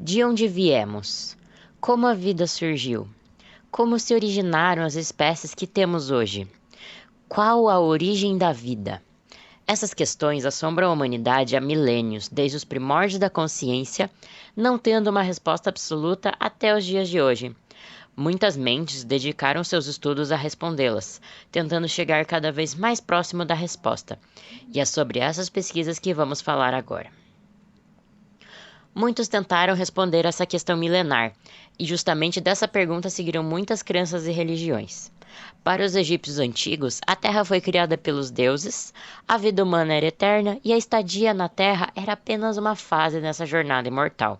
De onde viemos? Como a vida surgiu? Como se originaram as espécies que temos hoje? Qual a origem da vida? Essas questões assombram a humanidade há milênios, desde os primórdios da consciência, não tendo uma resposta absoluta até os dias de hoje. Muitas mentes dedicaram seus estudos a respondê-las, tentando chegar cada vez mais próximo da resposta. E é sobre essas pesquisas que vamos falar agora. Muitos tentaram responder essa questão milenar, e justamente dessa pergunta seguiram muitas crenças e religiões. Para os egípcios antigos, a Terra foi criada pelos deuses, a vida humana era eterna e a estadia na Terra era apenas uma fase nessa jornada imortal.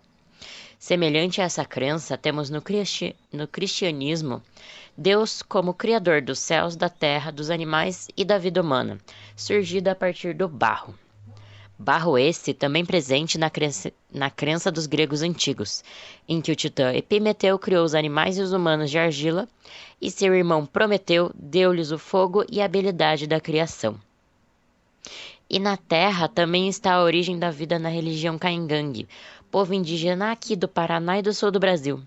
Semelhante a essa crença, temos no cristianismo Deus como Criador dos céus, da terra, dos animais e da vida humana, surgido a partir do barro. Barro esse também presente na crença dos gregos antigos, em que o titã Epimeteu criou os animais e os humanos de argila, e seu irmão Prometeu deu-lhes o fogo e a habilidade da criação. E na terra também está a origem da vida na religião Caingangue, povo indígena aqui do Paraná e do sul do Brasil.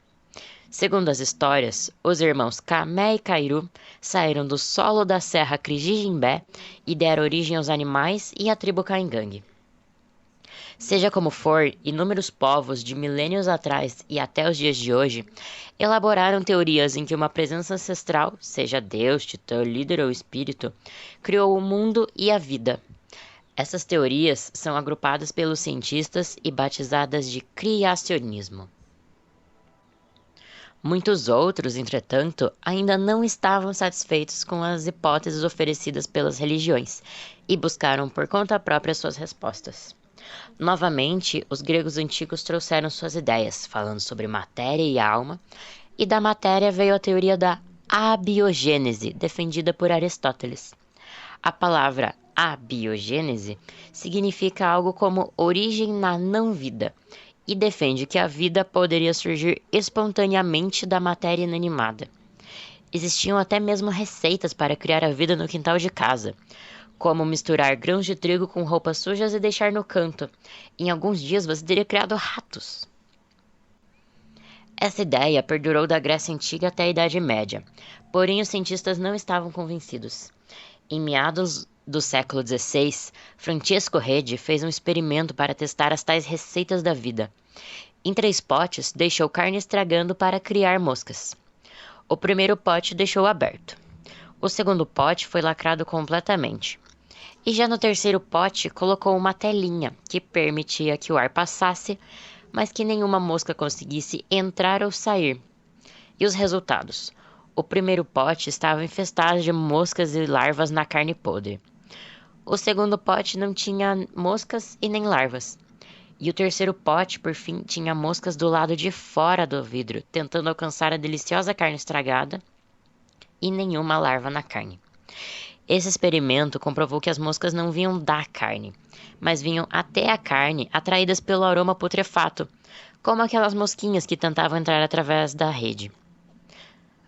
Segundo as histórias, os irmãos Camé e Cairu saíram do solo da serra Crijijimbé e deram origem aos animais e à tribo Caingangue. Seja como for, inúmeros povos de milênios atrás e até os dias de hoje elaboraram teorias em que uma presença ancestral, seja Deus, Titã, líder ou espírito, criou o mundo e a vida. Essas teorias são agrupadas pelos cientistas e batizadas de criacionismo. Muitos outros, entretanto, ainda não estavam satisfeitos com as hipóteses oferecidas pelas religiões e buscaram por conta própria suas respostas. Novamente, os gregos antigos trouxeram suas ideias, falando sobre matéria e alma, e da matéria veio a teoria da abiogênese, defendida por Aristóteles. A palavra abiogênese significa algo como origem na não-vida, e defende que a vida poderia surgir espontaneamente da matéria inanimada. Existiam até mesmo receitas para criar a vida no quintal de casa, como misturar grãos de trigo com roupas sujas e deixar no canto. Em alguns dias você teria criado ratos. Essa ideia perdurou da Grécia Antiga até a Idade Média, porém os cientistas não estavam convencidos. Em meados do século XVI, Francesco Redi fez um experimento para testar as tais receitas da vida. Em 3 potes, deixou carne estragando para criar moscas. O primeiro pote deixou aberto. O segundo pote foi lacrado completamente. E já no terceiro pote, colocou uma telinha que permitia que o ar passasse, mas que nenhuma mosca conseguisse entrar ou sair. E os resultados? O primeiro pote estava infestado de moscas e larvas na carne podre. O segundo pote não tinha moscas e nem larvas. E o terceiro pote, por fim, tinha moscas do lado de fora do vidro, tentando alcançar a deliciosa carne estragada, e nenhuma larva na carne. Esse experimento comprovou que as moscas não vinham da carne, mas vinham até a carne atraídas pelo aroma putrefato, como aquelas mosquinhas que tentavam entrar através da rede.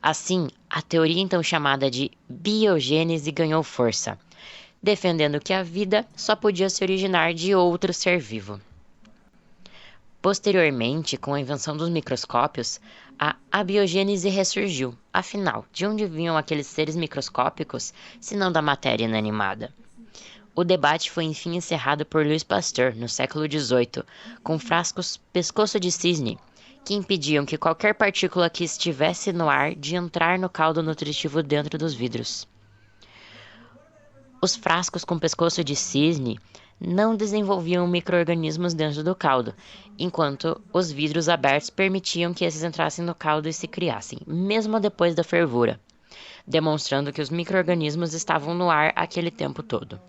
Assim, a teoria então chamada de biogênese ganhou força, defendendo que a vida só podia se originar de outro ser vivo. Posteriormente, com a invenção dos microscópios, a abiogênese ressurgiu. Afinal, de onde vinham aqueles seres microscópicos, se não da matéria inanimada? O debate foi enfim encerrado por Louis Pasteur, no século XVIII, com frascos pescoço de cisne, que impediam que qualquer partícula que estivesse no ar de entrar no caldo nutritivo dentro dos vidros. Os frascos com pescoço de cisne não desenvolviam micro-organismos dentro do caldo, enquanto os vidros abertos permitiam que esses entrassem no caldo e se criassem, mesmo depois da fervura, demonstrando que os micro-organismos estavam no ar aquele tempo todo.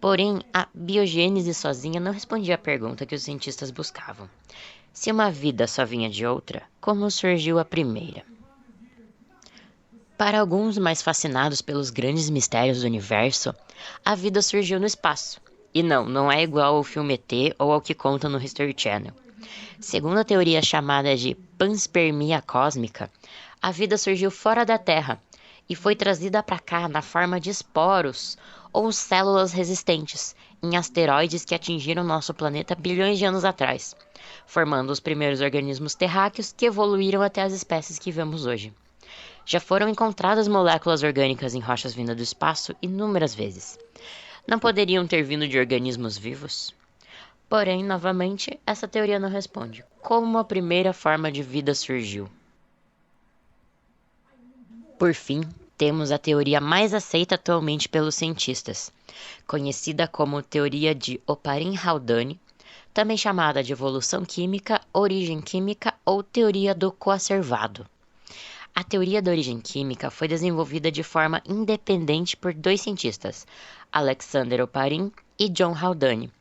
Porém, a biogênese sozinha não respondia à pergunta que os cientistas buscavam. Se uma vida só vinha de outra, como surgiu a primeira? Para alguns mais fascinados pelos grandes mistérios do universo, a vida surgiu no espaço. E não é igual ao filme ET ou ao que conta no History Channel. Segundo a teoria chamada de panspermia cósmica, a vida surgiu fora da Terra e foi trazida para cá na forma de esporos ou células resistentes, em asteroides que atingiram nosso planeta bilhões de anos atrás, formando os primeiros organismos terráqueos que evoluíram até as espécies que vemos hoje. Já foram encontradas moléculas orgânicas em rochas vindas do espaço inúmeras vezes. Não poderiam ter vindo de organismos vivos? Porém, novamente, essa teoria não responde. Como a primeira forma de vida surgiu? Por fim, temos a teoria mais aceita atualmente pelos cientistas, conhecida como teoria de Oparin-Haldane, também chamada de evolução química, origem química ou teoria do coacervado. A teoria da origem química foi desenvolvida de forma independente por dois cientistas, Alexander Oparin e John Haldane.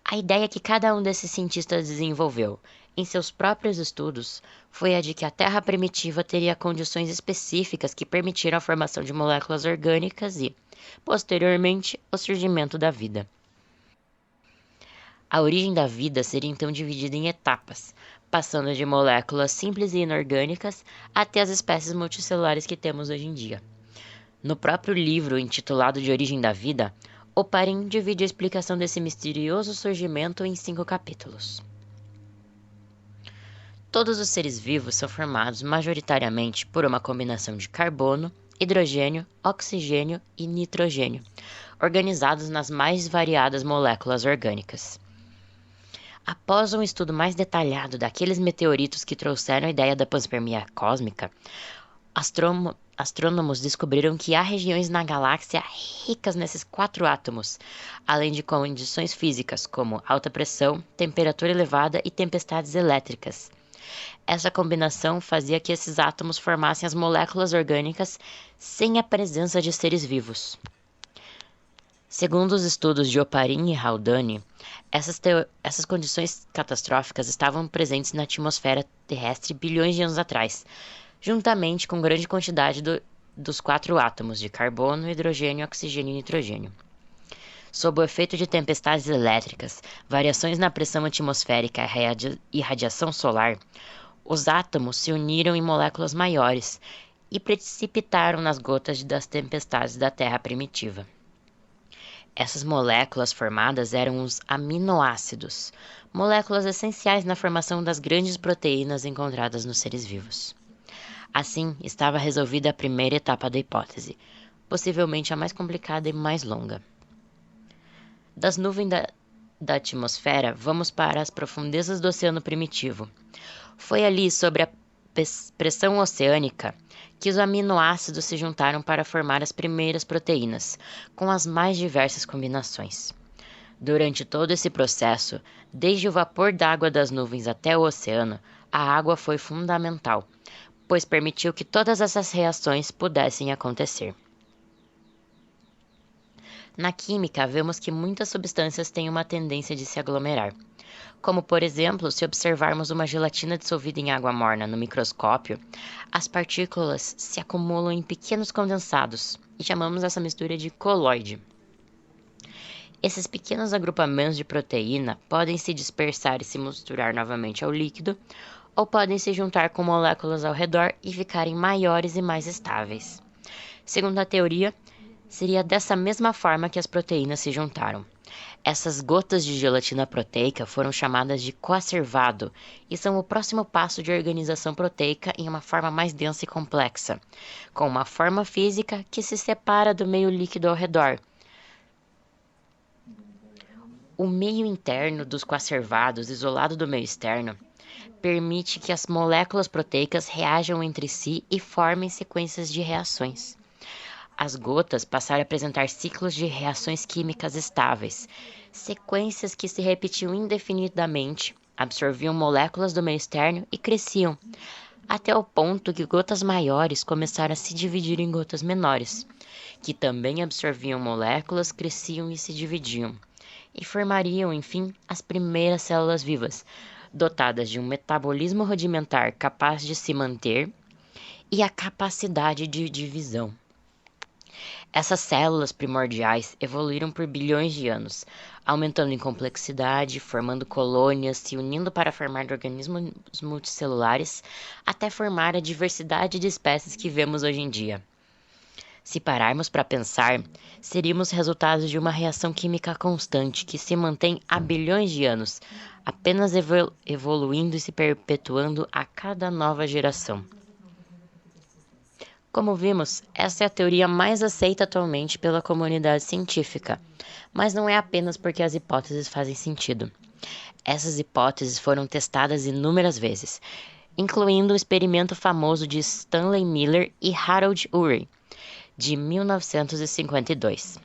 A ideia que cada um desses cientistas desenvolveu em seus próprios estudos foi a de que a Terra primitiva teria condições específicas que permitiram a formação de moléculas orgânicas e, posteriormente, o surgimento da vida. A origem da vida seria então dividida em etapas, passando de moléculas simples e inorgânicas até as espécies multicelulares que temos hoje em dia. No próprio livro intitulado De Origem da Vida, Oparin divide a explicação desse misterioso surgimento em 5 capítulos. Todos os seres vivos são formados majoritariamente por uma combinação de carbono, hidrogênio, oxigênio e nitrogênio, organizados nas mais variadas moléculas orgânicas. Após um estudo mais detalhado daqueles meteoritos que trouxeram a ideia da panspermia cósmica, astrônomos descobriram que há regiões na galáxia ricas nesses 4 átomos, além de condições físicas como alta pressão, temperatura elevada e tempestades elétricas. Essa combinação fazia que esses átomos formassem as moléculas orgânicas sem a presença de seres vivos. Segundo os estudos de Oparin e Haldane, essas condições catastróficas estavam presentes na atmosfera terrestre bilhões de anos atrás, juntamente com grande quantidade dos 4 átomos de carbono, hidrogênio, oxigênio e nitrogênio. Sob o efeito de tempestades elétricas, variações na pressão atmosférica e radiação solar, os átomos se uniram em moléculas maiores e precipitaram nas gotas das tempestades da Terra primitiva. Essas moléculas formadas eram os aminoácidos, moléculas essenciais na formação das grandes proteínas encontradas nos seres vivos. Assim, estava resolvida a primeira etapa da hipótese, possivelmente a mais complicada e mais longa. Das nuvens da atmosfera, vamos para as profundezas do oceano primitivo. Foi ali, sobre a pressão oceânica, que os aminoácidos se juntaram para formar as primeiras proteínas, com as mais diversas combinações. Durante todo esse processo, desde o vapor d'água das nuvens até o oceano, a água foi fundamental, pois permitiu que todas essas reações pudessem acontecer. Na química, vemos que muitas substâncias têm uma tendência de se aglomerar. Como, por exemplo, se observarmos uma gelatina dissolvida em água morna no microscópio, as partículas se acumulam em pequenos condensados e chamamos essa mistura de coloide. Esses pequenos agrupamentos de proteína podem se dispersar e se misturar novamente ao líquido, ou podem se juntar com moléculas ao redor e ficarem maiores e mais estáveis. Segundo a teoria, seria dessa mesma forma que as proteínas se juntaram. Essas gotas de gelatina proteica foram chamadas de coacervado e são o próximo passo de organização proteica em uma forma mais densa e complexa, com uma forma física que se separa do meio líquido ao redor. O meio interno dos coacervados, isolado do meio externo, permite que as moléculas proteicas reajam entre si e formem sequências de reações. As gotas passaram a apresentar ciclos de reações químicas estáveis, sequências que se repetiam indefinidamente, absorviam moléculas do meio externo e cresciam, até o ponto que gotas maiores começaram a se dividir em gotas menores, que também absorviam moléculas, cresciam e se dividiam, e formariam, enfim, as primeiras células vivas, dotadas de um metabolismo rudimentar capaz de se manter e a capacidade de divisão. Essas células primordiais evoluíram por bilhões de anos, aumentando em complexidade, formando colônias, se unindo para formar organismos multicelulares, até formar a diversidade de espécies que vemos hoje em dia. Se pararmos para pensar, seríamos resultados de uma reação química constante que se mantém há bilhões de anos, apenas evoluindo e se perpetuando a cada nova geração. Como vimos, essa é a teoria mais aceita atualmente pela comunidade científica, mas não é apenas porque as hipóteses fazem sentido. Essas hipóteses foram testadas inúmeras vezes, incluindo o experimento famoso de Stanley Miller e Harold Urey, de 1952.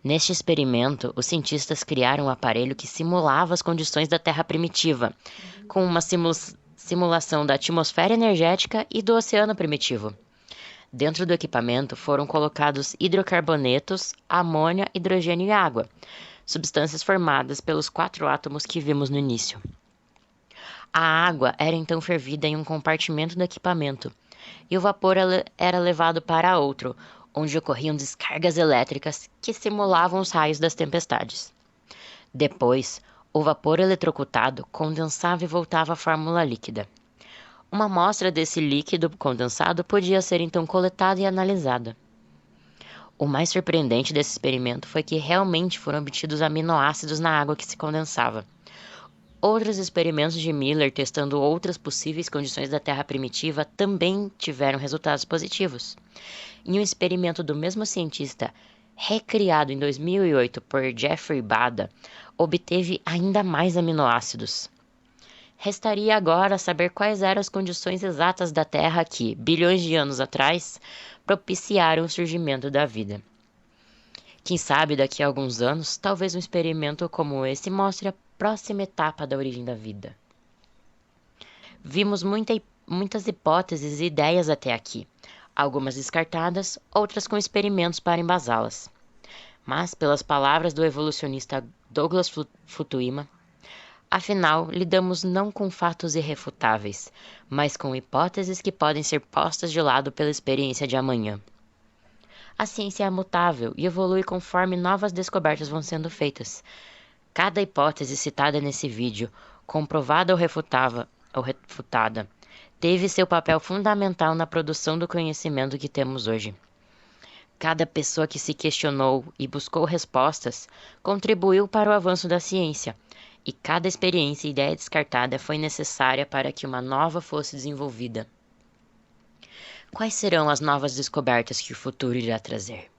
Neste experimento, os cientistas criaram um aparelho que simulava as condições da Terra primitiva, com uma simulação da atmosfera energética e do oceano primitivo. Dentro do equipamento foram colocados hidrocarbonetos, amônia, hidrogênio e água, substâncias formadas pelos 4 átomos que vimos no início. A água era então fervida em um compartimento do equipamento, e o vapor era levado para outro, onde ocorriam descargas elétricas que simulavam os raios das tempestades. Depois, o vapor eletrocutado condensava e voltava à fórmula líquida. Uma amostra desse líquido condensado podia ser então coletada e analisada. O mais surpreendente desse experimento foi que realmente foram obtidos aminoácidos na água que se condensava. Outros experimentos de Miller testando outras possíveis condições da Terra primitiva também tiveram resultados positivos. Em um experimento do mesmo cientista, recriado em 2008 por Jeffrey Bada, obteve ainda mais aminoácidos. Restaria agora saber quais eram as condições exatas da Terra que, bilhões de anos atrás, propiciaram o surgimento da vida. Quem sabe daqui a alguns anos, talvez um experimento como esse mostre a próxima etapa da origem da vida. Vimos muitas hipóteses e ideias até aqui, algumas descartadas, outras com experimentos para embasá-las. Mas, pelas palavras do evolucionista Douglas Futuyma, afinal, lidamos não com fatos irrefutáveis, mas com hipóteses que podem ser postas de lado pela experiência de amanhã. A ciência é mutável e evolui conforme novas descobertas vão sendo feitas. Cada hipótese citada nesse vídeo, comprovada ou refutada, teve seu papel fundamental na produção do conhecimento que temos hoje. Cada pessoa que se questionou e buscou respostas contribuiu para o avanço da ciência, e cada experiência e ideia descartada foi necessária para que uma nova fosse desenvolvida. Quais serão as novas descobertas que o futuro irá trazer?